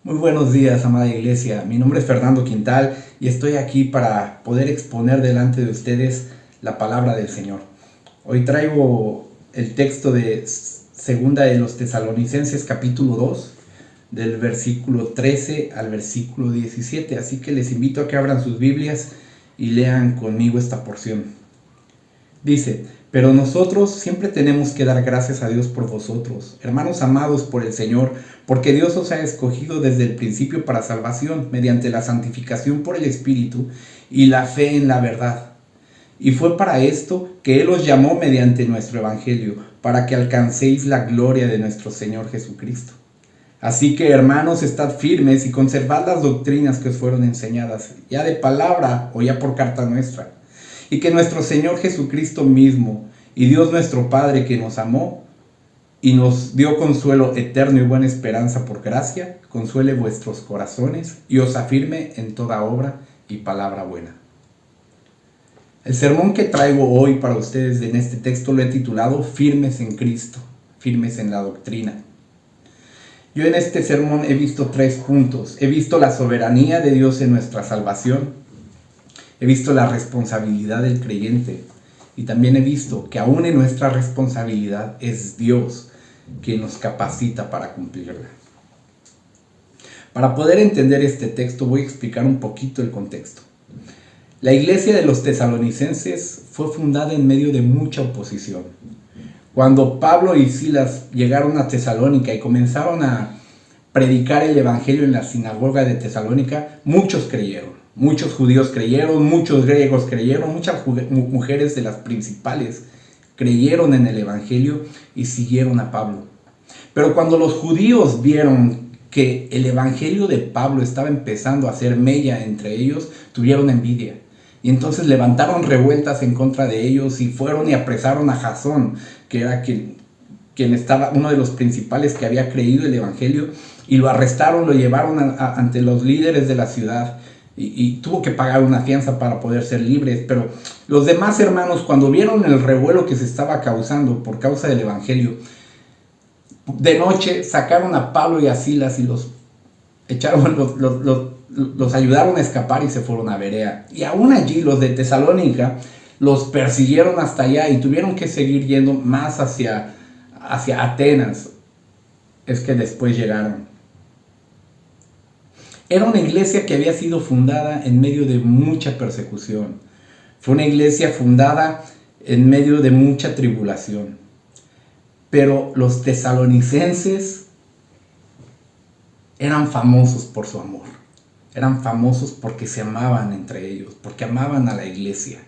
Muy buenos días, amada iglesia. Mi nombre es Fernando Quintal y estoy aquí para poder exponer delante de ustedes la palabra del Señor. Hoy traigo el texto de Segunda de los Tesalonicenses, capítulo 2, del versículo 13 al versículo 17. Así que les invito a que abran sus Biblias y lean conmigo esta porción. Dice: pero nosotros siempre tenemos que dar gracias a Dios por vosotros, hermanos amados por el Señor, porque Dios os ha escogido desde el principio para salvación, mediante la santificación por el Espíritu y la fe en la verdad. Y fue para esto que Él os llamó mediante nuestro Evangelio, para que alcancéis la gloria de nuestro Señor Jesucristo. Así que, hermanos, estad firmes y conservad las doctrinas que os fueron enseñadas, ya de palabra o ya por carta nuestra. Y que nuestro Señor Jesucristo mismo y Dios nuestro Padre, que nos amó y nos dio consuelo eterno y buena esperanza por gracia, consuele vuestros corazones y os afirme en toda obra y palabra buena. El sermón que traigo hoy para ustedes en este texto lo he titulado Firmes en Cristo, firmes en la doctrina. Yo en este sermón he visto 3 puntos. He visto la soberanía de Dios en nuestra salvación. He visto la responsabilidad del creyente y también he visto que aún en nuestra responsabilidad es Dios quien nos capacita para cumplirla. Para poder entender este texto voy a explicar un poquito el contexto. La iglesia de los tesalonicenses fue fundada en medio de mucha oposición. Cuando Pablo y Silas llegaron a Tesalónica y comenzaron a predicar el evangelio en la sinagoga de Tesalónica, muchos creyeron. Muchos judíos creyeron, muchos griegos creyeron, muchas mujeres de las principales creyeron en el evangelio y siguieron a Pablo. Pero cuando los judíos vieron que el evangelio de Pablo estaba empezando a hacer mella entre ellos, tuvieron envidia. Y entonces levantaron revueltas en contra de ellos y fueron y apresaron a Jasón, que era quien estaba, uno de los principales que había creído el evangelio, y lo arrestaron, lo llevaron ante los líderes de la ciudad. Y tuvo que pagar una fianza para poder ser libres. Pero los demás hermanos, cuando vieron el revuelo que se estaba causando por causa del evangelio, de noche sacaron a Pablo y a Silas y los ayudaron a escapar y se fueron a Berea. Y aún allí los de Tesalónica los persiguieron hasta allá y tuvieron que seguir yendo más hacia Atenas. Es que después llegaron. Era una iglesia que había sido fundada en medio de mucha persecución. Fue una iglesia fundada en medio de mucha tribulación. Pero los tesalonicenses eran famosos por su amor. Eran famosos porque se amaban entre ellos, porque amaban a la iglesia.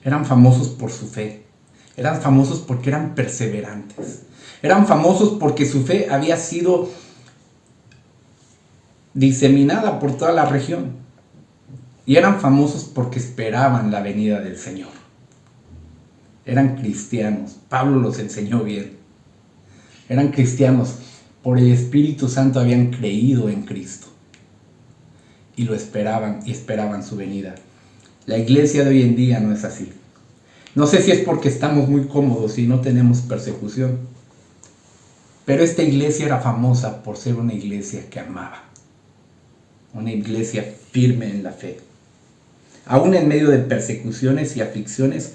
Eran famosos por su fe. Eran famosos porque eran perseverantes. Eran famosos porque su fe había sido diseminada por toda la región. Y eran famosos porque esperaban la venida del Señor. Eran cristianos. Pablo los enseñó bien. Eran cristianos. Por el Espíritu Santo habían creído en Cristo. Y lo esperaban y esperaban su venida. La iglesia de hoy en día no es así. No sé si es porque estamos muy cómodos y no tenemos persecución. Pero esta iglesia era famosa por ser una iglesia que amaba. Una iglesia firme en la fe. Aún en medio de persecuciones y aflicciones,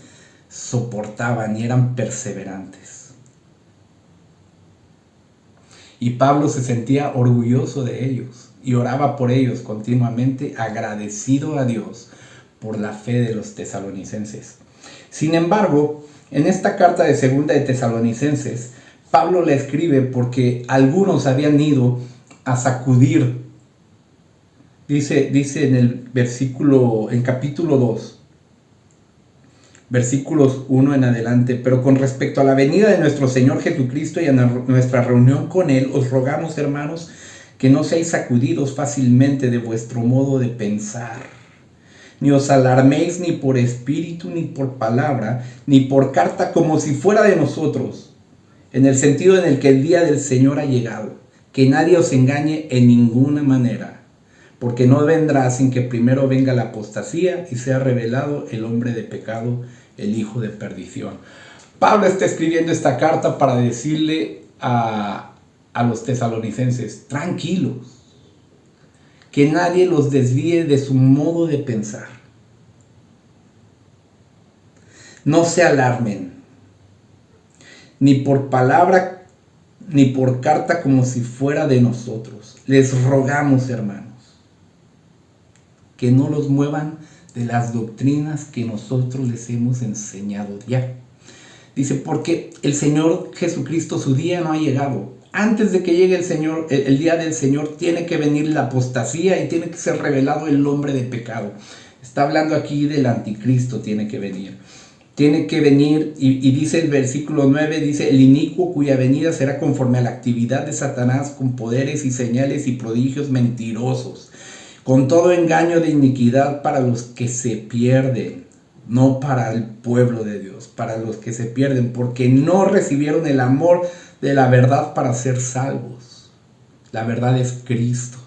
soportaban y eran perseverantes. Y Pablo se sentía orgulloso de ellos y oraba por ellos continuamente, agradecido a Dios por la fe de los tesalonicenses. Sin embargo, en esta carta de Segunda de Tesalonicenses, Pablo la escribe porque algunos habían ido a sacudir. Dice en capítulo 2, versículos 1 en adelante: pero con respecto a la venida de nuestro Señor Jesucristo y a nuestra reunión con Él, os rogamos, hermanos, que no seáis sacudidos fácilmente de vuestro modo de pensar, ni os alarméis ni por espíritu, ni por palabra, ni por carta, como si fuera de nosotros, en el sentido en el que el día del Señor ha llegado, que nadie os engañe en ninguna manera. Porque no vendrá sin que primero venga la apostasía y sea revelado el hombre de pecado, el hijo de perdición. Pablo está escribiendo esta carta para decirle a los tesalonicenses: tranquilos, que nadie los desvíe de su modo de pensar. No se alarmen, ni por palabra, ni por carta como si fuera de nosotros. Les rogamos, hermanos, que no los muevan de las doctrinas que nosotros les hemos enseñado ya. Dice, porque el Señor Jesucristo, su día no ha llegado. Antes de que llegue el Señor, el día del Señor, tiene que venir la apostasía y tiene que ser revelado el hombre de pecado. Está hablando aquí del anticristo, tiene que venir. Tiene que venir, y dice el versículo 9, dice, el inicuo cuya venida será conforme a la actividad de Satanás con poderes y señales y prodigios mentirosos, con todo engaño de iniquidad para los que se pierden, no para el pueblo de Dios, para los que se pierden, porque no recibieron el amor de la verdad para ser salvos. La verdad es Cristo.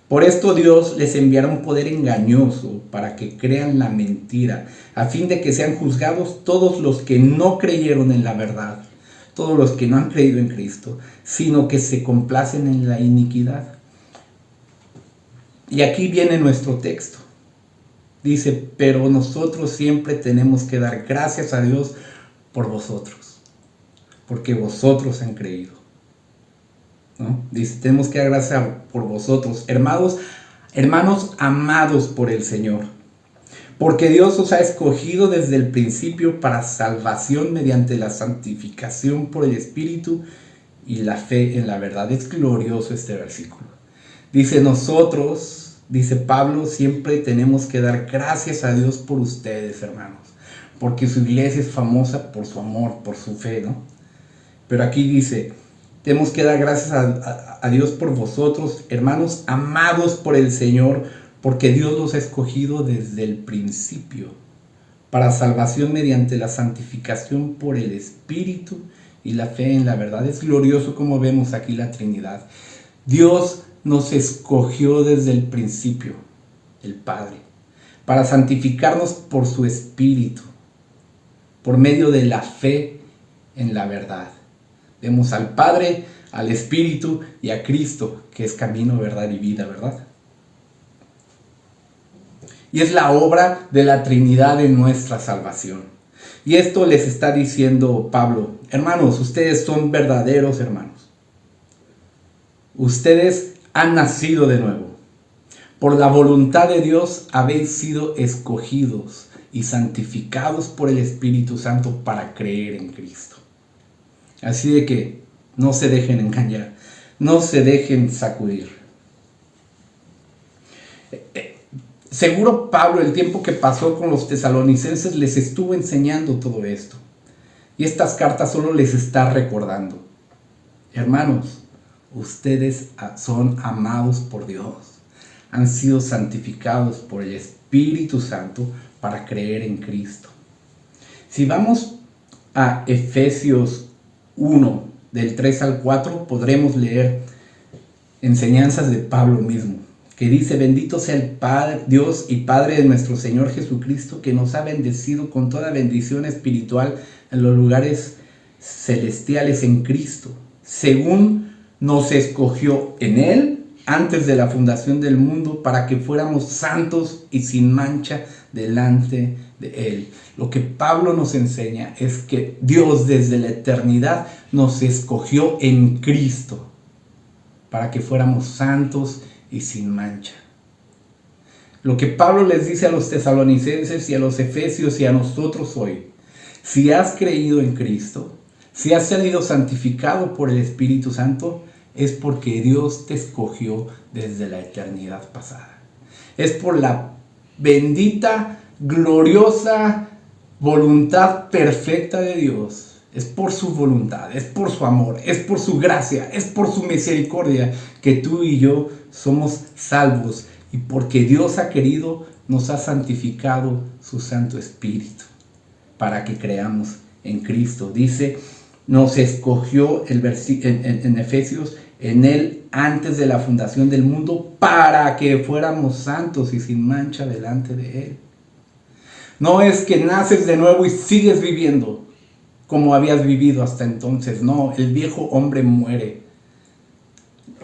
Por esto Dios les enviará un poder engañoso para que crean la mentira, a fin de que sean juzgados todos los que no creyeron en la verdad, todos los que no han creído en Cristo, sino que se complacen en la iniquidad. Y aquí viene nuestro texto. Dice, pero nosotros siempre tenemos que dar gracias a Dios por vosotros, porque vosotros han creído, ¿no? Dice, tenemos que dar gracias por vosotros, hermanos amados por el Señor, porque Dios os ha escogido desde el principio para salvación mediante la santificación por el Espíritu y la fe en la verdad. Es glorioso este versículo. Dice, nosotros, dice Pablo, siempre tenemos que dar gracias a Dios por ustedes, hermanos, porque su iglesia es famosa por su amor, por su fe, ¿no? Pero aquí dice, tenemos que dar gracias a Dios por vosotros, hermanos amados por el Señor, porque Dios los ha escogido desde el principio para salvación mediante la santificación por el Espíritu y la fe en la verdad. Es glorioso como vemos aquí la Trinidad. Dios nos escogió desde el principio, el Padre, para santificarnos por su Espíritu, por medio de la fe en la verdad. Vemos al Padre, al Espíritu y a Cristo, que es camino, verdad y vida, ¿verdad? Y es la obra de la Trinidad en nuestra salvación. Y esto les está diciendo Pablo, hermanos, ustedes son verdaderos hermanos. Ustedes han nacido de nuevo. Por la voluntad de Dios habéis sido escogidos y santificados por el Espíritu Santo para creer en Cristo. Así de que no se dejen engañar, no se dejen sacudir. Seguro Pablo, el tiempo que pasó con los tesalonicenses, les estuvo enseñando todo esto. Y estas cartas solo les está recordando. Hermanos, ustedes son amados por Dios. Han sido santificados por el Espíritu Santo para creer en Cristo. Si vamos a Efesios 1, del 3 al 4, podremos leer enseñanzas de Pablo mismo, que dice, bendito sea el Padre, Dios y Padre de nuestro Señor Jesucristo, que nos ha bendecido con toda bendición espiritual en los lugares celestiales en Cristo, según nos escogió en Él antes de la fundación del mundo, para que fuéramos santos y sin mancha delante de Él. Lo que Pablo nos enseña es que Dios desde la eternidad nos escogió en Cristo para que fuéramos santos y sin mancha. Lo que Pablo les dice a los tesalonicenses y a los efesios y a nosotros hoy, si has creído en Cristo, si has sido santificado por el Espíritu Santo, es porque Dios te escogió desde la eternidad pasada. Es por la bendita, gloriosa voluntad perfecta de Dios. Es por su voluntad, es por su amor, es por su gracia, es por su misericordia que tú y yo somos salvos. Y porque Dios ha querido, nos ha santificado su Santo Espíritu para que creamos en Cristo. Dice, nos escogió en Efesios, en Él antes de la fundación del mundo, para que fuéramos santos y sin mancha delante de Él. No es que naces de nuevo y sigues viviendo como habías vivido hasta entonces. No, el viejo hombre muere.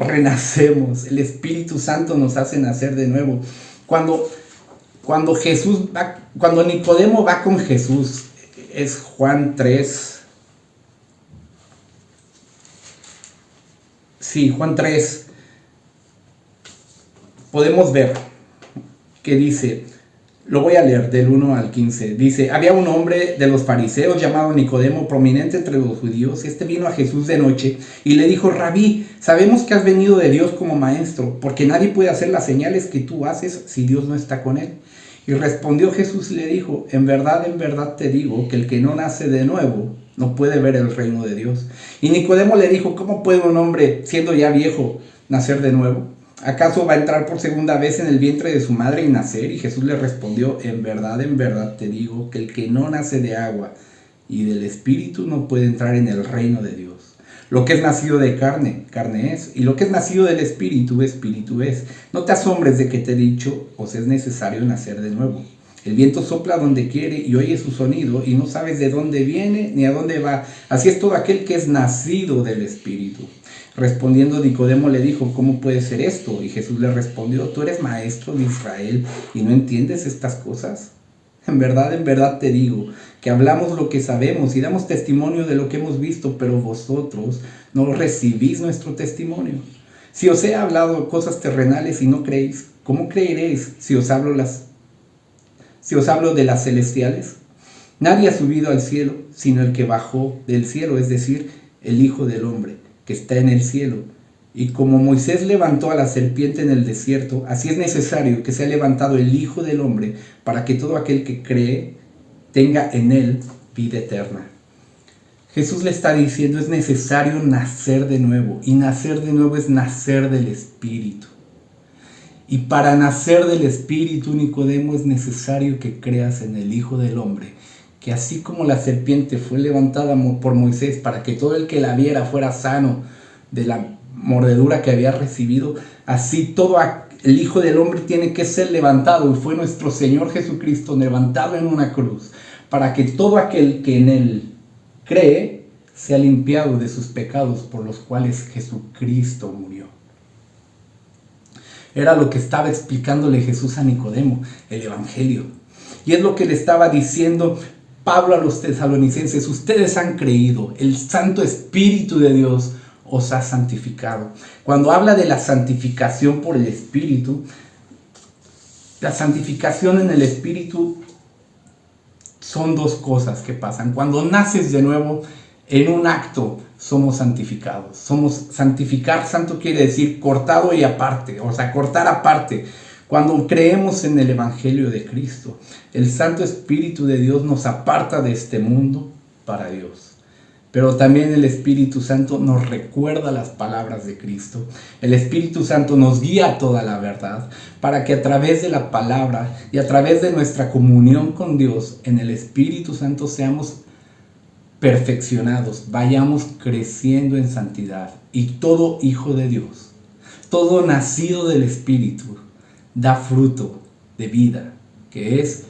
renacemos. El Espíritu Santo nos hace nacer de nuevo. Cuando Nicodemo va con Jesús, es Juan 3. Sí, Juan 3. Podemos ver que dice, lo voy a leer del 1 al 15. Dice, había un hombre de los fariseos llamado Nicodemo, prominente entre los judíos. Este vino a Jesús de noche y le dijo, Rabí, sabemos que has venido de Dios como maestro, porque nadie puede hacer las señales que tú haces si Dios no está con él. Y respondió Jesús y le dijo, en verdad te digo que el que no nace de nuevo no puede ver el reino de Dios. Y Nicodemo le dijo, ¿cómo puede un hombre, siendo ya viejo, nacer de nuevo? ¿Acaso va a entrar por segunda vez en el vientre de su madre y nacer? Y Jesús le respondió, en verdad te digo que el que no nace de agua y del Espíritu no puede entrar en el reino de Dios. Lo que es nacido de carne, carne es, y lo que es nacido del Espíritu, Espíritu es. No te asombres de que te he dicho, os es necesario nacer de nuevo. El viento sopla donde quiere y oye su sonido, y no sabes de dónde viene ni a dónde va. Así es todo aquel que es nacido del Espíritu. Respondiendo Nicodemo le dijo, ¿cómo puede ser esto? Y Jesús le respondió, ¿tú eres maestro de Israel y no entiendes estas cosas? En verdad te digo, que hablamos lo que sabemos y damos testimonio de lo que hemos visto, pero vosotros no recibís nuestro testimonio. Si os he hablado cosas terrenales y no creéis, ¿cómo creeréis si os hablo de las celestiales? Nadie ha subido al cielo, sino el que bajó del cielo, es decir, el Hijo del Hombre, que está en el cielo. Y como Moisés levantó a la serpiente en el desierto, así es necesario que sea levantado el Hijo del Hombre, para que todo aquel que cree tenga en él vida eterna. Jesús le está diciendo, es necesario nacer de nuevo, y nacer de nuevo es nacer del Espíritu. Y para nacer del Espíritu, Nicodemo, es necesario que creas en el Hijo del Hombre, que así como la serpiente fue levantada por Moisés para que todo el que la viera fuera sano de la mordedura que había recibido, así todo el Hijo del Hombre tiene que ser levantado, y fue nuestro Señor Jesucristo levantado en una cruz, para que todo aquel que en él cree sea limpiado de sus pecados por los cuales Jesucristo murió. Era lo que estaba explicándole Jesús a Nicodemo, el Evangelio. Y es lo que le estaba diciendo Pablo a los tesalonicenses, ustedes han creído, el Santo Espíritu de Dios os ha santificado. Cuando habla de la santificación por el Espíritu, la santificación en el Espíritu son dos cosas que pasan. Cuando naces de nuevo, en un acto somos santificados. Santificar, santo quiere decir cortado y aparte, o sea, cortar aparte. Cuando creemos en el Evangelio de Cristo, el Santo Espíritu de Dios nos aparta de este mundo para Dios. Pero también el Espíritu Santo nos recuerda las palabras de Cristo. El Espíritu Santo nos guía a toda la verdad, para que a través de la palabra y a través de nuestra comunión con Dios en el Espíritu Santo seamos perfeccionados, vayamos creciendo en santidad. Y todo hijo de Dios, todo nacido del Espíritu, da fruto de vida, que es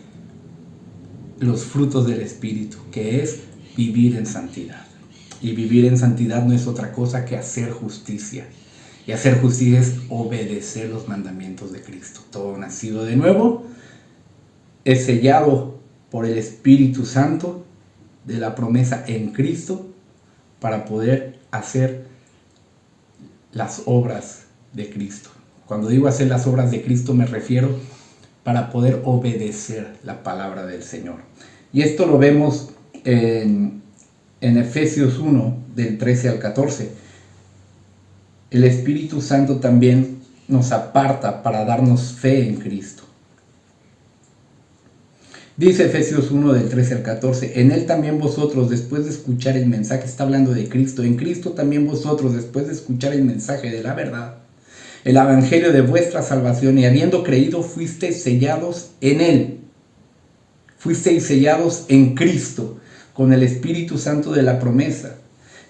los frutos del Espíritu, que es vivir en santidad. Y vivir en santidad no es otra cosa que hacer justicia. Y hacer justicia es obedecer los mandamientos de Cristo. Todo nacido de nuevo es sellado por el Espíritu Santo de la promesa en Cristo para poder hacer las obras de Cristo. Cuando digo hacer las obras de Cristo me refiero para poder obedecer la palabra del Señor. Y esto lo vemos en Efesios 1, del 13 al 14. El Espíritu Santo también nos aparta para darnos fe en Cristo. Dice Efesios 1, del 13 al 14, en él también vosotros, después de escuchar el mensaje, está hablando de Cristo, en Cristo también vosotros, después de escuchar el mensaje de la verdad, el evangelio de vuestra salvación, y habiendo creído, fuisteis sellados en él. Fuisteis sellados en Cristo, con el Espíritu Santo de la promesa,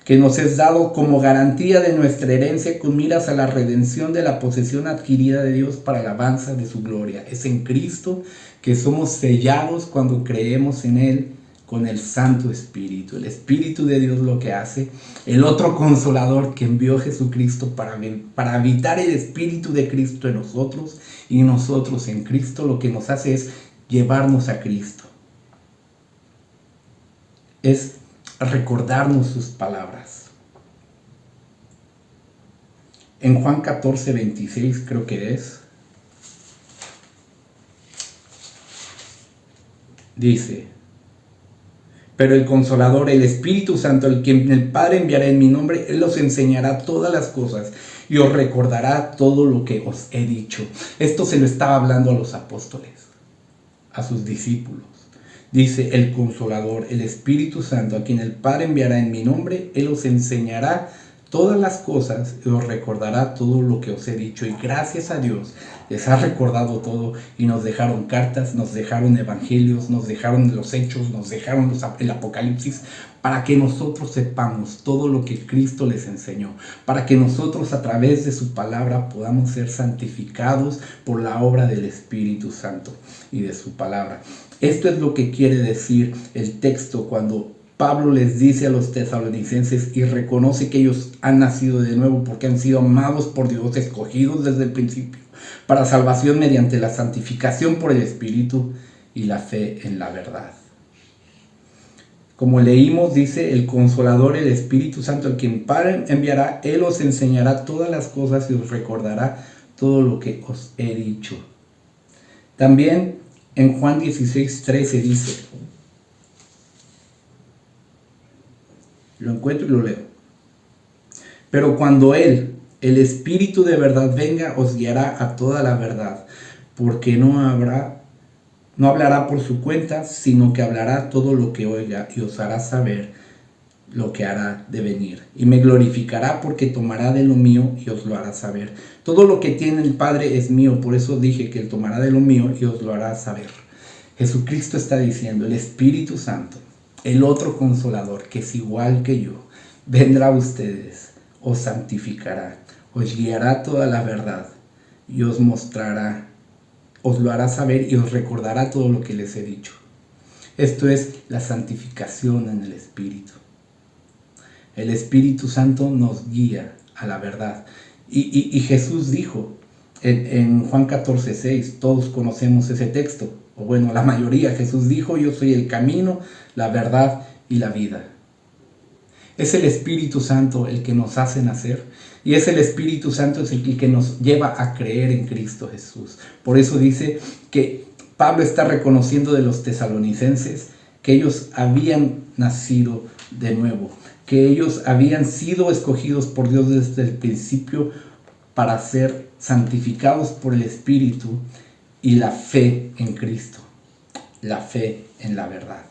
que nos es dado como garantía de nuestra herencia con miras a la redención de la posesión adquirida de Dios para alabanza de su gloria. Es en Cristo que somos sellados cuando creemos en Él con el Santo Espíritu. El Espíritu de Dios lo que hace, el otro consolador que envió Jesucristo para habitar el Espíritu de Cristo en nosotros y nosotros en Cristo, lo que nos hace es llevarnos a Cristo. Es recordarnos sus palabras. En Juan 14, 26 creo que es, dice: pero el Consolador, el Espíritu Santo, el que el Padre enviará en mi nombre, Él os enseñará todas las cosas y os recordará todo lo que os he dicho. Esto se lo estaba hablando a los apóstoles, a sus discípulos. Dice: el Consolador, el Espíritu Santo, a quien el Padre enviará en mi nombre, Él os enseñará todas las cosas y os recordará todo lo que os he dicho. Y gracias a Dios les ha recordado todo, y nos dejaron cartas, nos dejaron evangelios, nos dejaron los hechos, nos dejaron el Apocalipsis, para que nosotros sepamos todo lo que Cristo les enseñó, para que nosotros a través de su palabra podamos ser santificados por la obra del Espíritu Santo y de su palabra. Esto es lo que quiere decir el texto cuando Pablo les dice a los tesalonicenses y reconoce que ellos han nacido de nuevo porque han sido amados por Dios, escogidos desde el principio para salvación mediante la santificación por el Espíritu y la fe en la verdad. Como leímos, dice: el Consolador, el Espíritu Santo, el quien Padre enviará, Él os enseñará todas las cosas y os recordará todo lo que os he dicho. También en Juan 16:13 dice, lo encuentro y lo leo: pero cuando Él, el Espíritu de verdad, venga, os guiará a toda la verdad, porque no hablará por su cuenta, sino que hablará todo lo que oiga y os hará saber lo que hará de venir. Y me glorificará, porque tomará de lo mío y os lo hará saber. Todo lo que tiene el Padre es mío, por eso dije que Él tomará de lo mío y os lo hará saber. Jesucristo está diciendo: el Espíritu Santo, el otro Consolador, que es igual que yo, vendrá a ustedes, os santificará, os guiará toda la verdad y os mostrará, os lo hará saber y os recordará todo lo que les he dicho. Esto es la santificación en el Espíritu. El Espíritu Santo nos guía a la verdad. Y Jesús dijo en Juan 14:6, todos conocemos ese texto, o bueno, la mayoría. Jesús dijo: yo soy el camino, la verdad y la vida. Es el Espíritu Santo el que nos hace nacer, y es el Espíritu Santo el que nos lleva a creer en Cristo Jesús. Por eso dice que Pablo está reconociendo de los tesalonicenses que ellos habían nacido de nuevo, que ellos habían sido escogidos por Dios desde el principio para ser santificados por el Espíritu y la fe en Cristo, la fe en la verdad.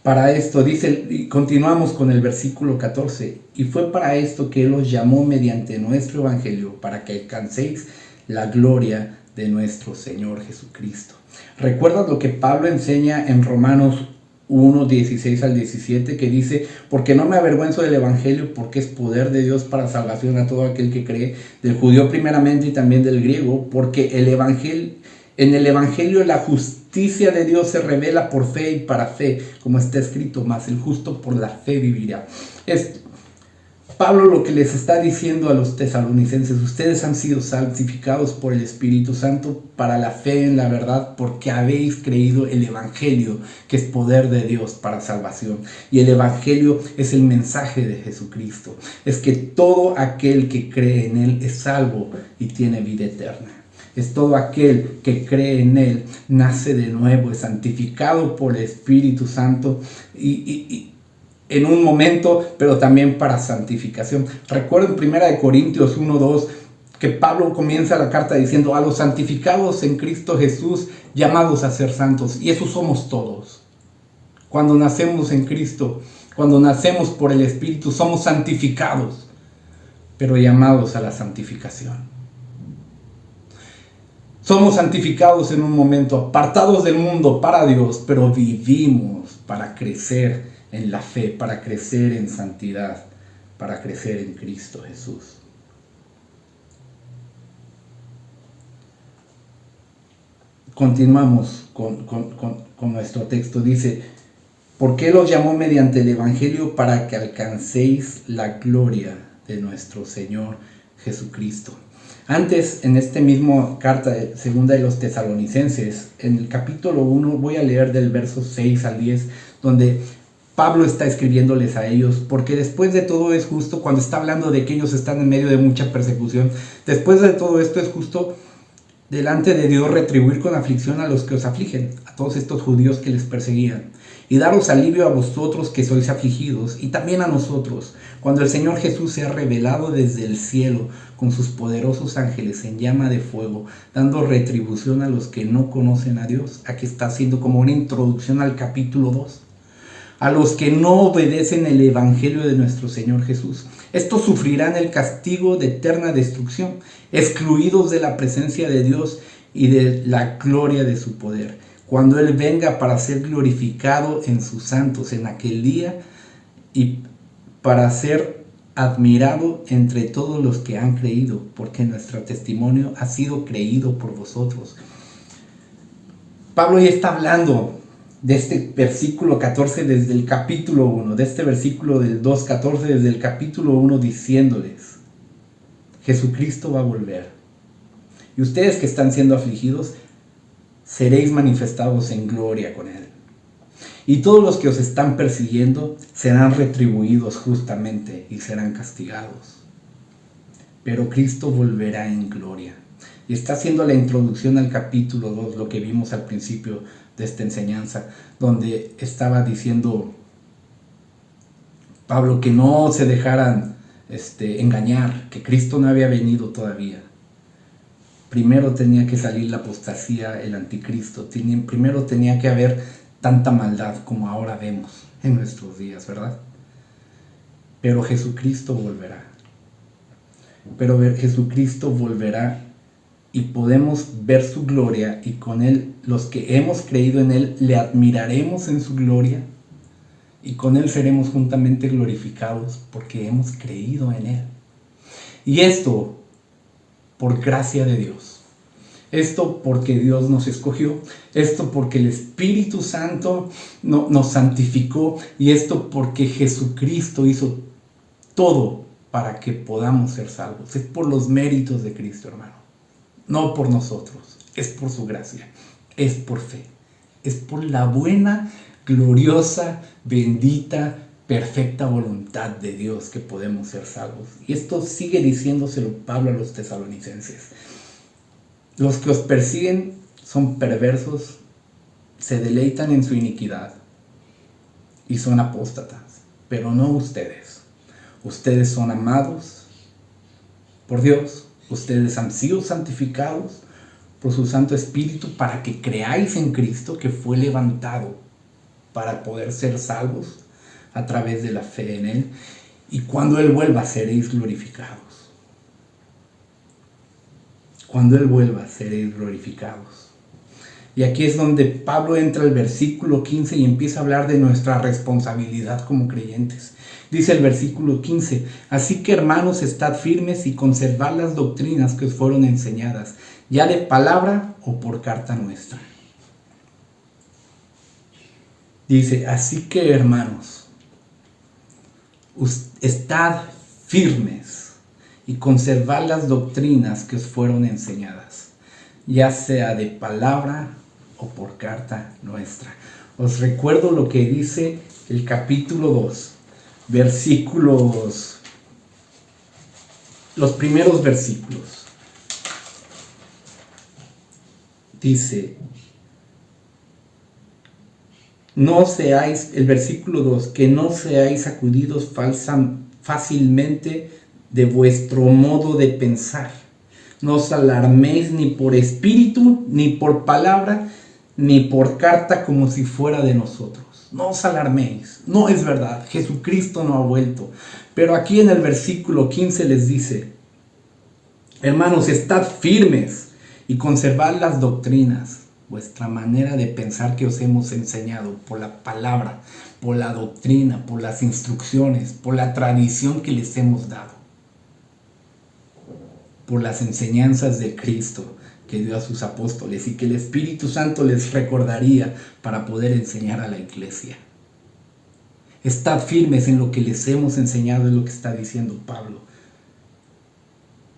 Para esto dice, y continuamos con el versículo 14, y fue para esto que Él os llamó mediante nuestro evangelio, para que alcancéis la gloria de nuestro Señor Jesucristo. ¿Recuerdas lo que Pablo enseña en Romanos 1, 16 al 17, que dice: porque no me avergüenzo del evangelio, porque es poder de Dios para salvación a todo aquel que cree, del judío primeramente y también del griego, porque en el evangelio la justicia de Dios se revela por fe y para fe, como está escrito: mas el justo por la fe vivirá. Pablo lo que les está diciendo a los tesalonicenses: ustedes han sido santificados por el Espíritu Santo para la fe en la verdad, porque habéis creído el evangelio, que es poder de Dios para salvación. Y el evangelio es el mensaje de Jesucristo. Es que todo aquel que cree en Él es salvo y tiene vida eterna. Es todo aquel que cree en Él, nace de nuevo, es santificado por el Espíritu Santo y en un momento, pero también para santificación. Recuerdo en 1 Corintios 1:2 que Pablo comienza la carta diciendo: a los santificados en Cristo Jesús, llamados a ser santos. Y eso somos todos. Cuando nacemos en Cristo, cuando nacemos por el Espíritu, somos santificados, pero llamados a la santificación. Somos santificados en un momento, apartados del mundo para Dios, pero vivimos para crecer en la fe, para crecer en santidad, para crecer en Cristo Jesús. Continuamos con nuestro texto. Dice, ¿por qué los llamó mediante el Evangelio? Para que alcancéis la gloria de nuestro Señor Jesucristo. Antes, en este mismo carta segunda de los Tesalonicenses, en el capítulo 1, voy a leer del verso 6 al 10, donde Pablo está escribiéndoles a ellos, porque después de todo es justo, cuando está hablando de que ellos están en medio de mucha persecución, después de todo esto es justo delante de Dios retribuir con aflicción a los que os afligen, a todos estos judíos que les perseguían, y daros alivio a vosotros que sois afligidos, y también a nosotros, cuando el Señor Jesús se ha revelado desde el cielo con sus poderosos ángeles en llama de fuego, dando retribución a los que no conocen a Dios. Aquí está haciendo como una introducción al capítulo 2. A los que no obedecen el evangelio de nuestro Señor Jesús. Estos sufrirán el castigo de eterna destrucción, excluidos de la presencia de Dios y de la gloria de su poder, cuando Él venga para ser glorificado en sus santos en aquel día y para ser admirado entre todos los que han creído, porque nuestro testimonio ha sido creído por vosotros. Pablo ya está hablando de este versículo 14 desde el capítulo 1, de este versículo del 2:14 desde el capítulo 1, diciéndoles, Jesucristo va a volver. Y ustedes que están siendo afligidos, seréis manifestados en gloria con Él. Y todos los que os están persiguiendo serán retribuidos justamente y serán castigados. Pero Cristo volverá en gloria. Y está haciendo la introducción al capítulo 2, lo que vimos al principio de esta enseñanza, donde estaba diciendo Pablo que no se dejaran engañar, que Cristo no había venido todavía. Primero tenía que salir la apostasía, el anticristo, primero tenía que haber tanta maldad como ahora vemos en nuestros días, ¿verdad? Pero Jesucristo volverá. Jesucristo volverá y podemos ver su gloria, y con Él, los que hemos creído en Él, le admiraremos en su gloria, y con Él seremos juntamente glorificados porque hemos creído en Él. Y esto por gracia de Dios. Esto porque Dios nos escogió, esto porque el Espíritu Santo nos santificó, y esto porque Jesucristo hizo todo para que podamos ser salvos. Es por los méritos de Cristo, hermano. No por nosotros, es por su gracia, es por fe, es por la buena, gloriosa, bendita, perfecta voluntad de Dios que podemos ser salvos. Y esto sigue diciéndoselo Pablo a los tesalonicenses. Los que os persiguen son perversos, se deleitan en su iniquidad y son apóstatas, pero no ustedes. Ustedes son amados por Dios. Ustedes han sido santificados por su Santo Espíritu para que creáis en Cristo, que fue levantado para poder ser salvos a través de la fe en Él. Y cuando Él vuelva, seréis glorificados. Cuando Él vuelva, seréis glorificados. Y aquí es donde Pablo entra al versículo 15 y empieza a hablar de nuestra responsabilidad como creyentes. Dice el versículo 15, así que hermanos, estad firmes y conservad las doctrinas que os fueron enseñadas, ya de palabra o por carta nuestra. Dice, así que hermanos, estad firmes y conservad las doctrinas que os fueron enseñadas, ya sea de palabra o por carta nuestra. Os recuerdo lo que dice el capítulo 2. Los primeros versículos. Dice, no seáis, el versículo 2, que no seáis sacudidos fácilmente de vuestro modo de pensar. No os alarméis ni por espíritu, ni por palabra, ni por carta como si fuera de nosotros. No os alarméis, no es verdad, Jesucristo no ha vuelto. Pero aquí en el versículo 15 les dice, hermanos, estad firmes y conservad las doctrinas, vuestra manera de pensar que os hemos enseñado por la palabra, por la doctrina, por las instrucciones, por la tradición que les hemos dado, por las enseñanzas de Cristo que dio a sus apóstoles y que el Espíritu Santo les recordaría para poder enseñar a la iglesia. Estad firmes en lo que les hemos enseñado, es lo que está diciendo Pablo.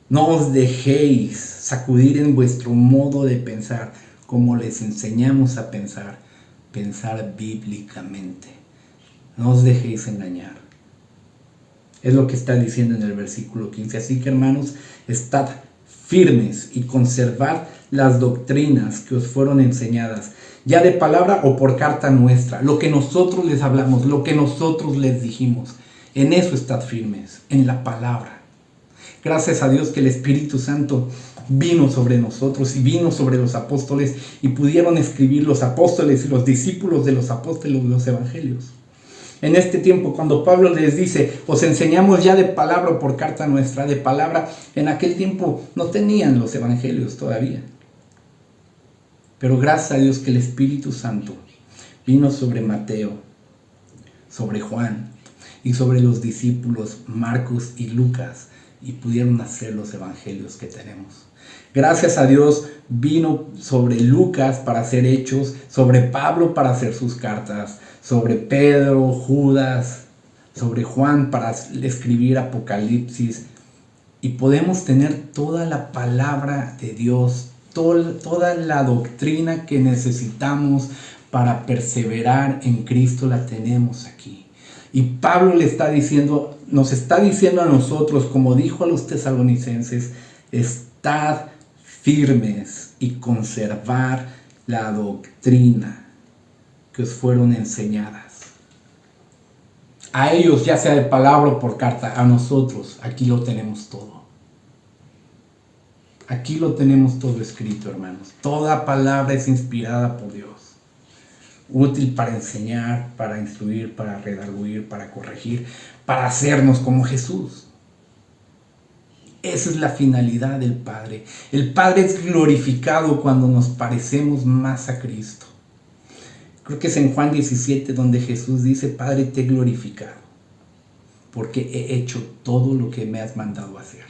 No os dejéis sacudir en vuestro modo de pensar, como les enseñamos a pensar. Pensar bíblicamente. No os dejéis engañar. Es lo que está diciendo en el versículo 15. Así que, hermanos, estad firmes y conservad las doctrinas que os fueron enseñadas, ya de palabra o por carta nuestra, lo que nosotros les hablamos, lo que nosotros les dijimos. En eso estad firmes, en la palabra. Gracias a Dios que el Espíritu Santo vino sobre nosotros y vino sobre los apóstoles y pudieron escribir los apóstoles y los discípulos de los apóstoles los evangelios. En este tiempo, cuando Pablo les dice, os enseñamos ya de palabra o por carta nuestra, de palabra, en aquel tiempo no tenían los evangelios todavía. Pero gracias a Dios que el Espíritu Santo vino sobre Mateo, sobre Juan y sobre los discípulos Marcos y Lucas y pudieron hacer los evangelios que tenemos. Gracias a Dios vino sobre Lucas para hacer hechos, sobre Pablo para hacer sus cartas, sobre Pedro, Judas, sobre Juan para escribir Apocalipsis. Y podemos tener toda la palabra de Dios, toda la doctrina que necesitamos para perseverar en Cristo la tenemos aquí. Y Pablo le está diciendo, nos está diciendo a nosotros, como dijo a los tesalonicenses, estad firmes y conservar la doctrina que os fueron enseñadas. A ellos, ya sea de palabra o por carta, a nosotros, aquí lo tenemos todo. Aquí lo tenemos todo escrito, hermanos. Toda palabra es inspirada por Dios. Útil para enseñar, para instruir, para redarguir, para corregir, para hacernos como Jesús. Esa es la finalidad del Padre. El Padre es glorificado cuando nos parecemos más a Cristo. Creo que es en Juan 17 donde Jesús dice, Padre, te he glorificado, porque he hecho todo lo que me has mandado hacer.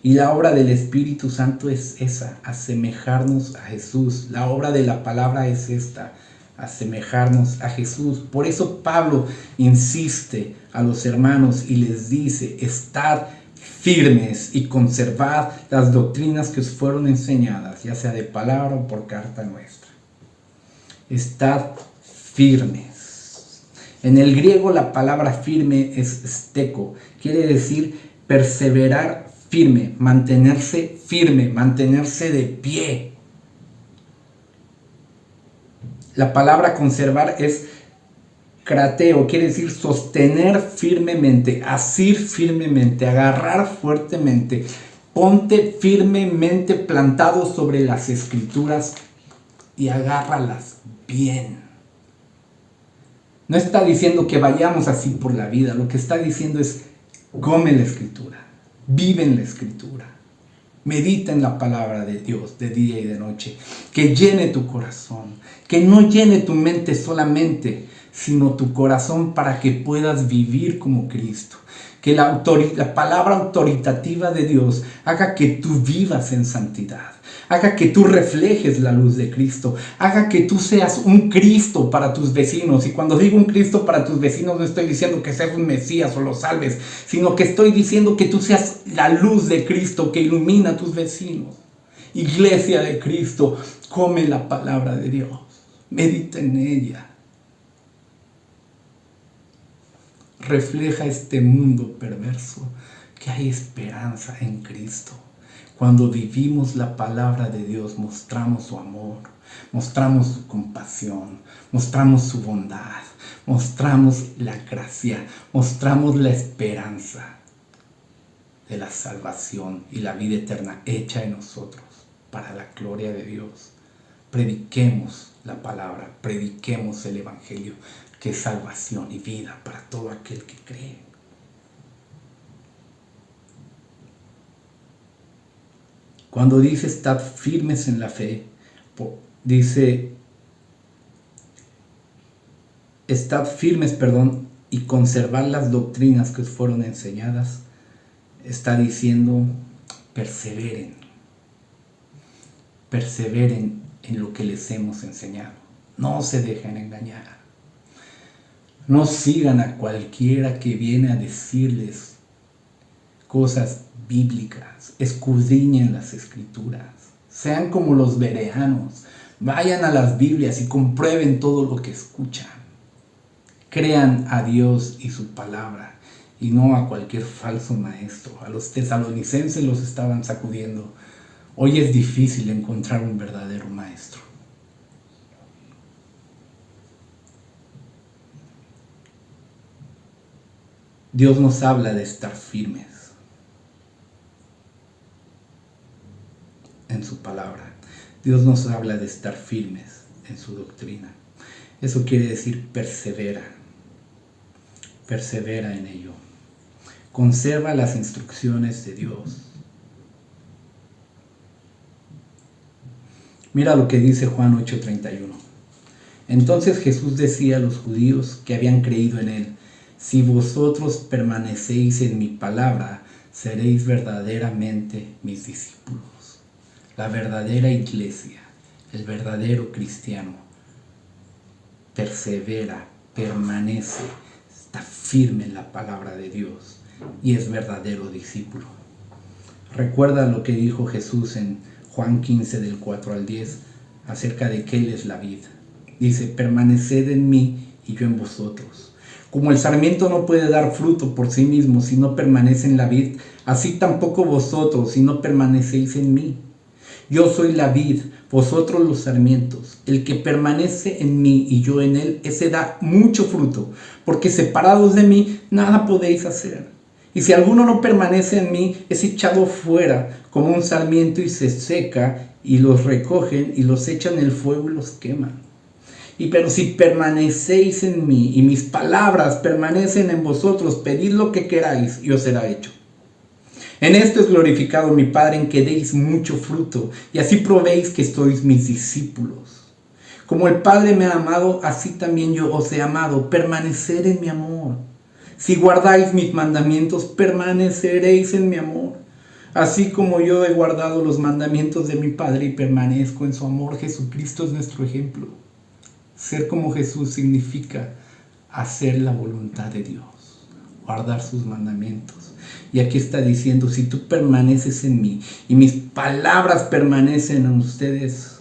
Y la obra del Espíritu Santo es esa, asemejarnos a Jesús. La obra de la palabra es esta, asemejarnos a Jesús. Por eso Pablo insiste a los hermanos y les dice, estad firmes y conservad las doctrinas que os fueron enseñadas, ya sea de palabra o por carta nuestra. Estad firmes. En el griego la palabra firme es steko, quiere decir perseverar firme, mantenerse de pie. La palabra conservar es krateo, quiere decir sostener firmemente, asir firmemente, agarrar fuertemente. Ponte firmemente plantado sobre las escrituras y agárralas bien. No está diciendo que vayamos así por la vida, lo que está diciendo es come la escritura, vive en la escritura, medita en la palabra de Dios de día y de noche, que llene tu corazón, que no llene tu mente solamente, sino tu corazón para que puedas vivir como Cristo. Que la palabra autoritativa de Dios haga que tú vivas en santidad, haga que tú reflejes la luz de Cristo, haga que tú seas un Cristo para tus vecinos. Y cuando digo un Cristo para tus vecinos, no estoy diciendo que seas un Mesías o lo salves, sino que estoy diciendo que tú seas la luz de Cristo que ilumina a tus vecinos. Iglesia de Cristo, come la palabra de Dios, medita en ella. Refleja este mundo perverso que hay esperanza en Cristo. Cuando vivimos la palabra de Dios, mostramos su amor, mostramos su compasión, mostramos su bondad, mostramos la gracia, mostramos la esperanza de la salvación y la vida eterna hecha en nosotros para la gloria de Dios. Prediquemos la palabra, prediquemos el Evangelio, que es salvación y vida para todo aquel que cree. Cuando dice estad firmes en la fe, dice estad firmes, y conservar las doctrinas que os fueron enseñadas, está diciendo perseveren, perseveren en lo que les hemos enseñado. No se dejen engañar. No sigan a cualquiera que viene a decirles cosas bíblicas. Escudriñen las escrituras. Sean como los bereanos. Vayan a las Biblias y comprueben todo lo que escuchan. Crean a Dios y su palabra y no a cualquier falso maestro. A los tesalonicenses los estaban sacudiendo. Hoy es difícil encontrar un verdadero maestro. Dios nos habla de estar firmes en su palabra. Dios nos habla de estar firmes en su doctrina. Eso quiere decir persevera. Persevera en ello. Conserva las instrucciones de Dios. Mira lo que dice Juan 8:31. Entonces Jesús decía a los judíos que habían creído en él: si vosotros permanecéis en mi palabra, seréis verdaderamente mis discípulos. La verdadera iglesia, el verdadero cristiano, persevera, permanece, está firme en la palabra de Dios y es verdadero discípulo. Recuerda lo que dijo Jesús en Juan 15 del 4 al 10 acerca de que Él es la vid. Dice: permaneced en mí y yo en vosotros. Como el sarmiento no puede dar fruto por sí mismo si no permanece en la vid, así tampoco vosotros si no permanecéis en mí. Yo soy la vid, vosotros los sarmientos. El que permanece en mí y yo en él, ese da mucho fruto, porque separados de mí nada podéis hacer. Y si alguno no permanece en mí, es echado fuera como un sarmiento y se seca, y los recogen y los echan en el fuego y los queman. Pero si permanecéis en mí y mis palabras permanecen en vosotros, pedid lo que queráis y os será hecho. En esto es glorificado mi Padre, en que deis mucho fruto, y así probéis que sois mis discípulos. Como el Padre me ha amado, así también yo os he amado. Permanecer en mi amor. Si guardáis mis mandamientos, permaneceréis en mi amor. Así como yo he guardado los mandamientos de mi Padre y permanezco en su amor. Jesucristo es nuestro ejemplo. Ser como Jesús significa hacer la voluntad de Dios, guardar sus mandamientos. Y aquí está diciendo: si tú permaneces en mí y mis palabras permanecen en ustedes,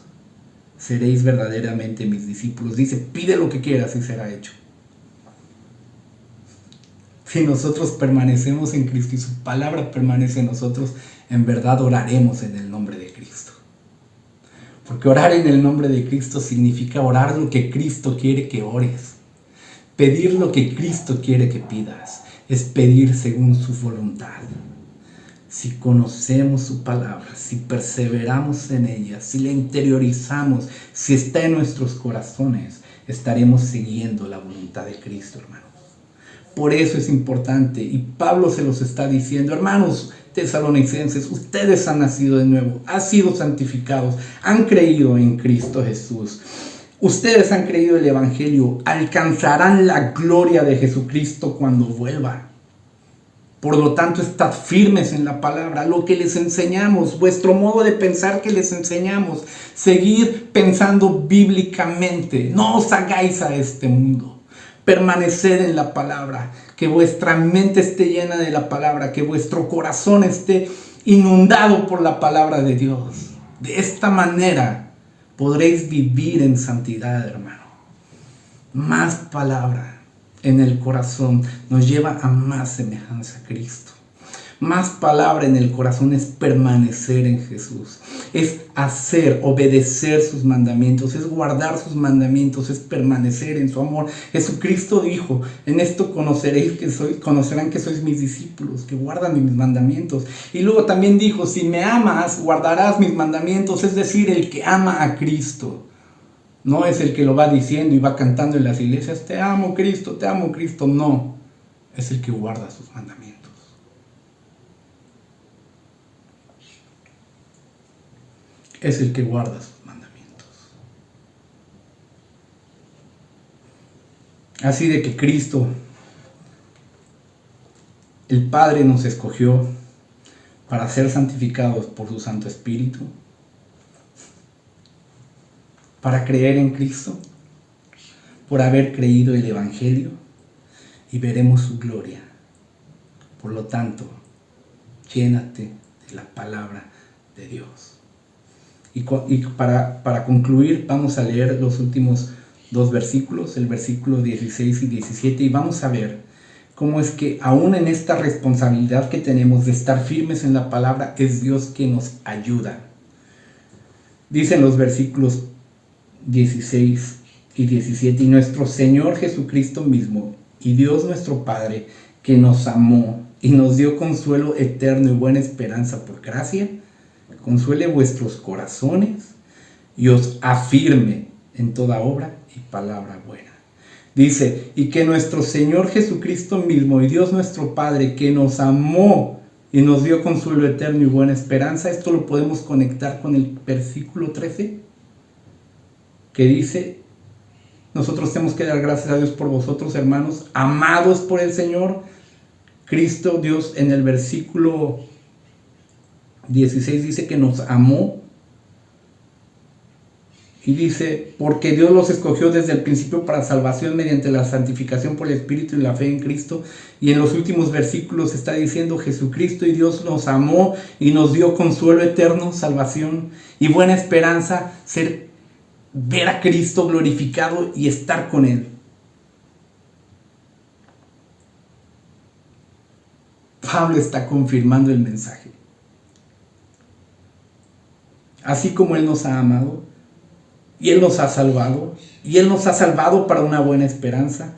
seréis verdaderamente mis discípulos. Dice: pide lo que quieras y será hecho. Si nosotros permanecemos en Cristo y su palabra permanece en nosotros, en verdad oraremos en el nombre de Cristo. Porque orar en el nombre de Cristo significa orar lo que Cristo quiere que ores. Pedir lo que Cristo quiere que pidas. Es pedir según su voluntad. Si conocemos su palabra, si perseveramos en ella, si la interiorizamos, si está en nuestros corazones, estaremos siguiendo la voluntad de Cristo, hermanos. Por eso es importante, y Pablo se los está diciendo: hermanos tesalonicenses, ustedes han nacido de nuevo, han sido santificados, han creído en Cristo Jesús. Ustedes han creído el Evangelio, alcanzarán la gloria de Jesucristo cuando vuelva. Por lo tanto, estad firmes en la palabra, lo que les enseñamos, vuestro modo de pensar que les enseñamos. Seguid pensando bíblicamente, no os hagáis a este mundo. Permaneced en la palabra, que vuestra mente esté llena de la palabra, que vuestro corazón esté inundado por la palabra de Dios. De esta manera podréis vivir en santidad, hermano. Más palabra en el corazón nos lleva a más semejanza a Cristo. Más palabra en el corazón es permanecer en Jesús. Es hacer, obedecer sus mandamientos, es guardar sus mandamientos, es permanecer en su amor. Jesucristo dijo: en esto conocerán que sois mis discípulos, que guardan mis mandamientos. Y luego también dijo: si me amas, guardarás mis mandamientos. Es decir, el que ama a Cristo. No es el que lo va diciendo y va cantando en las iglesias: te amo Cristo, te amo Cristo. No, es el que guarda sus mandamientos. Es el que guarda sus mandamientos. Así de que Cristo, el Padre, nos escogió para ser santificados por su Santo Espíritu. para creer en Cristo, por haber creído el Evangelio, y veremos su gloria. Por lo tanto, llénate de la palabra de Dios. Y para concluir, vamos a leer los últimos 2 versículos, el versículo 16 y 17, y vamos a ver cómo es que aún en esta responsabilidad que tenemos de estar firmes en la palabra, es Dios quien nos ayuda. Dicen los versículos 16 y 17, y nuestro Señor Jesucristo mismo, y Dios nuestro Padre, que nos amó y nos dio consuelo eterno y buena esperanza por gracia, consuele vuestros corazones y os afirme en toda obra y palabra buena. Dice, y que nuestro Señor Jesucristo mismo y Dios nuestro Padre, que nos amó y nos dio consuelo eterno y buena esperanza, esto lo podemos conectar con el versículo 13, que dice, nosotros tenemos que dar gracias a Dios por vosotros, hermanos, amados por el Señor. Cristo, Dios, en el versículo 16 dice que nos amó. Y dice, porque Dios los escogió desde el principio para salvación mediante la santificación por el Espíritu y la fe en Cristo. Y en los últimos versículos está diciendo, Jesucristo y Dios nos amó y nos dio consuelo eterno, salvación y buena esperanza, ver a Cristo glorificado y estar con Él. Pablo está confirmando el mensaje. Así como Él nos ha amado, y Él nos ha salvado, y Él nos ha salvado para una buena esperanza,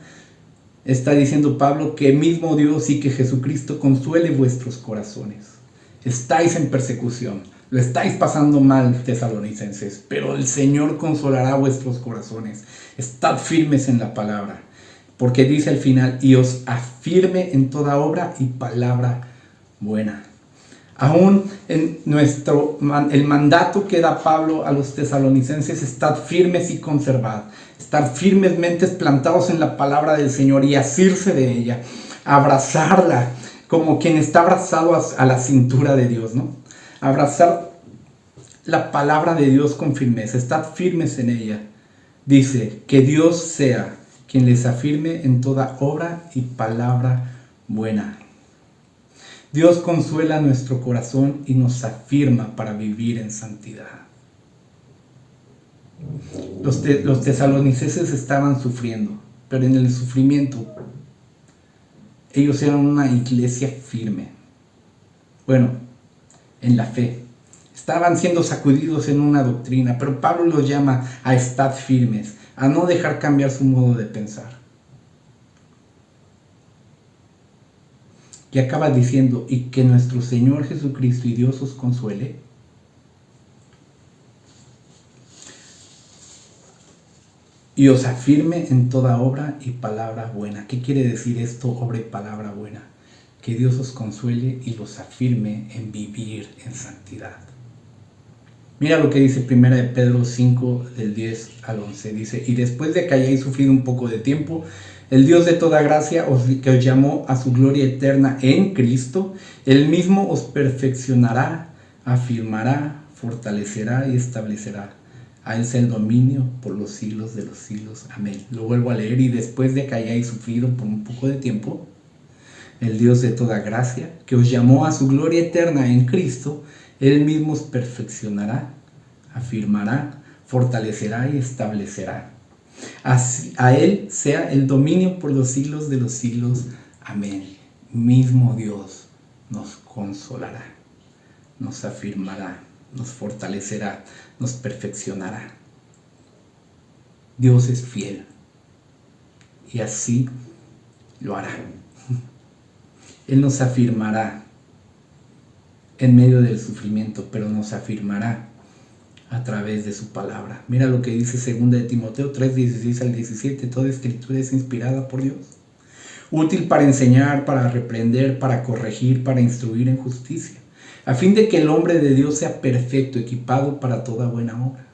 está diciendo Pablo que mismo Dios y que Jesucristo consuele vuestros corazones. Estáis en persecución, lo estáis pasando mal, tesalonicenses, pero el Señor consolará vuestros corazones. Estad firmes en la palabra, porque dice al final, y os afirme en toda obra y palabra buena. Aún en el mandato que da Pablo a los tesalonicenses, estad firmes y conservad, estar firmemente plantados en la palabra del Señor y asirse de ella, abrazarla como quien está abrazado a la cintura de Dios, ¿no? Abrazar la palabra de Dios con firmeza, estad firmes en ella. Dice, que Dios sea quien les afirme en toda obra y palabra buena. Dios consuela nuestro corazón y nos afirma para vivir en santidad. Los tesalonicenses estaban sufriendo, pero en el sufrimiento ellos eran una iglesia firme. Bueno, en la fe. Estaban siendo sacudidos en una doctrina, pero Pablo los llama a estar firmes, a no dejar cambiar su modo de pensar. Y acaba diciendo, y que nuestro Señor Jesucristo y Dios os consuele. Y os afirme en toda obra y palabra buena. ¿Qué quiere decir esto, obra y palabra buena? Que Dios os consuele y los afirme en vivir en santidad. Mira lo que dice 1 de Pedro 5, del 10 al 11. Dice, y después de que hayáis sufrido un poco de tiempo, el Dios de toda gracia, que os llamó a su gloria eterna en Cristo, Él mismo os perfeccionará, afirmará, fortalecerá y establecerá. A Él sea el dominio por los siglos de los siglos. Amén. Lo vuelvo a leer. Y después de que hayáis sufrido por un poco de tiempo, el Dios de toda gracia, que os llamó a su gloria eterna en Cristo, Él mismo os perfeccionará, afirmará, fortalecerá y establecerá. Así, a Él sea el dominio por los siglos de los siglos. Amén. Mismo Dios nos consolará, nos afirmará, nos fortalecerá, nos perfeccionará. Dios es fiel y así lo hará. Él nos afirmará en medio del sufrimiento, pero nos afirmará a través de su palabra. Mira lo que dice 2 de Timoteo 3, 16 al 17. Toda escritura es inspirada por Dios, útil para enseñar, para reprender, para corregir, para instruir en justicia, a fin de que el hombre de Dios sea perfecto, equipado para toda buena obra.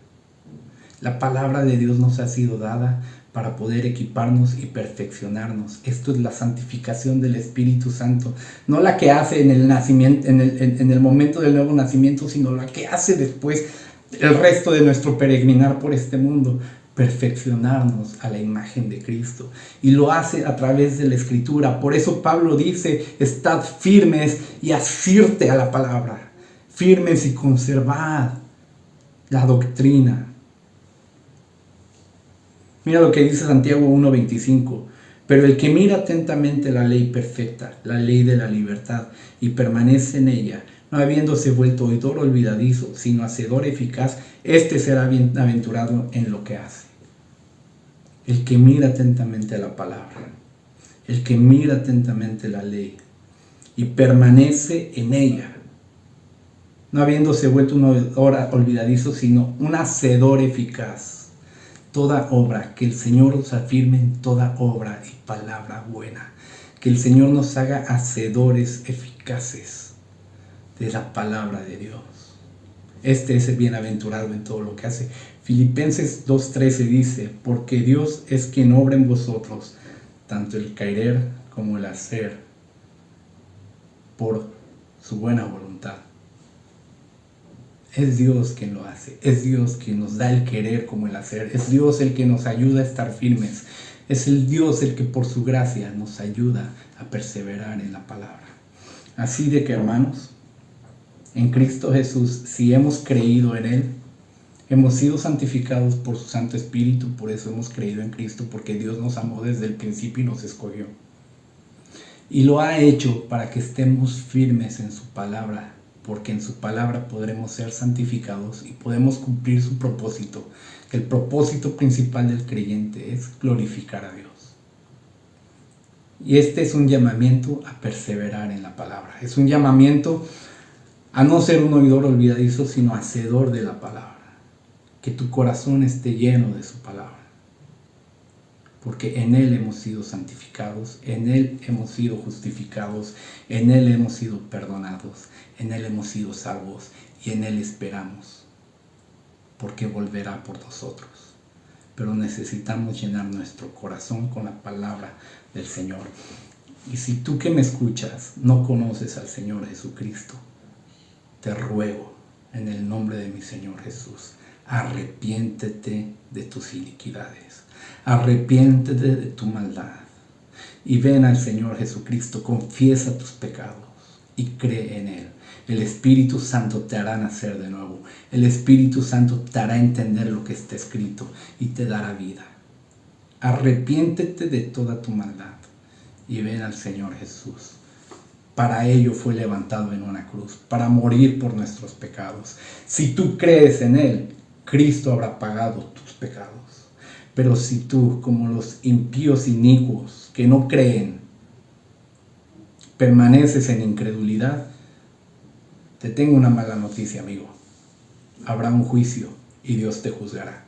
La palabra de Dios nos ha sido dada para poder equiparnos y perfeccionarnos. Esto es la santificación del Espíritu Santo, no la que hace en el nacimiento, en el momento del nuevo nacimiento, sino la que hace después, el resto de nuestro peregrinar por este mundo, perfeccionarnos a la imagen de Cristo. Y lo hace a través de la Escritura. Por eso Pablo dice, estad firmes y asirte a la palabra. Firmes y conservad la doctrina. Mira lo que dice Santiago 1:25. Pero el que mira atentamente la ley perfecta, la ley de la libertad, y permanece en ella, no habiéndose vuelto oidor olvidadizo, sino hacedor eficaz, este será bienaventurado en lo que hace. El que mira atentamente a la palabra, el que mira atentamente la ley, y permanece en ella, no habiéndose vuelto un oidor olvidadizo, sino un hacedor eficaz. Toda obra, que el Señor os afirme en toda obra y palabra buena. Que el Señor nos haga hacedores eficaces de la palabra de Dios. Este es el bienaventurado en todo lo que hace. Filipenses 2:13 dice, porque Dios es quien obra en vosotros, tanto el querer como el hacer, por su buena voluntad. Es Dios quien lo hace, es Dios quien nos da el querer como el hacer, es Dios el que nos ayuda a estar firmes, es el Dios el que por su gracia nos ayuda a perseverar en la palabra. Así de que, hermanos, en Cristo Jesús, si hemos creído en Él, hemos sido santificados por su Santo Espíritu, por eso hemos creído en Cristo, porque Dios nos amó desde el principio y nos escogió. Y lo ha hecho para que estemos firmes en su palabra, porque en su palabra podremos ser santificados y podemos cumplir su propósito, que el propósito principal del creyente es glorificar a Dios. Y este es un llamamiento a perseverar en la palabra, es un llamamiento a no ser un oidor olvidadizo, sino hacedor de la palabra, que tu corazón esté lleno de su palabra, porque en Él hemos sido santificados, en Él hemos sido justificados, en Él hemos sido perdonados, en Él hemos sido salvos y en Él esperamos, porque volverá por nosotros. Pero necesitamos llenar nuestro corazón con la palabra del Señor. Y si tú que me escuchas no conoces al Señor Jesucristo, te ruego en el nombre de mi Señor Jesús, arrepiéntete de tus iniquidades, arrepiéntete de tu maldad y ven al Señor Jesucristo, confiesa tus pecados y cree en Él. El Espíritu Santo te hará nacer de nuevo. El Espíritu Santo te hará entender lo que está escrito y te dará vida. Arrepiéntete de toda tu maldad y ven al Señor Jesús. Para ello fue levantado en una cruz, para morir por nuestros pecados. Si tú crees en Él, Cristo habrá pagado tus pecados. Pero si tú, como los impíos inicuos que no creen, permaneces en incredulidad, te tengo una mala noticia, amigo. Habrá un juicio y Dios te juzgará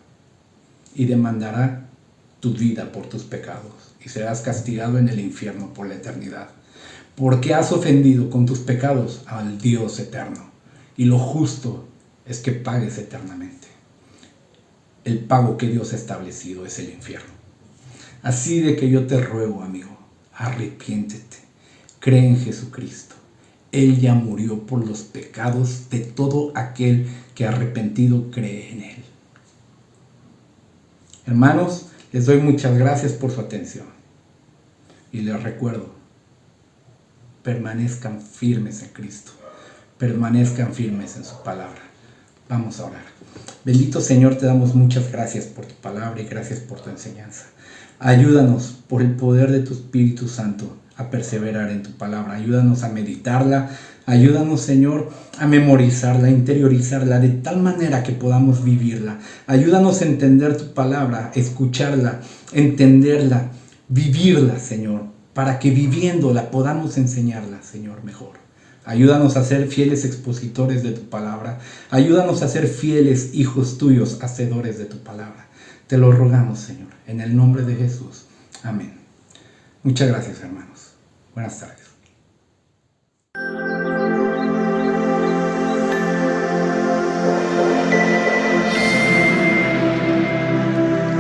y demandará tu vida por tus pecados y serás castigado en el infierno por la eternidad, porque has ofendido con tus pecados al Dios eterno, y lo justo es que pagues eternamente. El pago que Dios ha establecido es el infierno. Así de que yo te ruego, amigo, arrepiéntete, cree en Jesucristo. Él ya murió por los pecados de todo aquel que arrepentido cree en Él. Hermanos, les doy muchas gracias por su atención. Y les recuerdo, permanezcan firmes en Cristo. Permanezcan firmes en su palabra. Vamos a orar. Bendito Señor, te damos muchas gracias por tu palabra y gracias por tu enseñanza. Ayúdanos por el poder de tu Espíritu Santo a perseverar en tu palabra. Ayúdanos a meditarla. Ayúdanos, Señor, a memorizarla, a interiorizarla de tal manera que podamos vivirla. Ayúdanos a entender tu palabra, escucharla, entenderla, vivirla, Señor, para que viviéndola podamos enseñarla, Señor, mejor. Ayúdanos a ser fieles expositores de tu palabra. Ayúdanos a ser fieles hijos tuyos, hacedores de tu palabra. Te lo rogamos, Señor, en el nombre de Jesús. Amén. Muchas gracias, hermanos. Buenas tardes.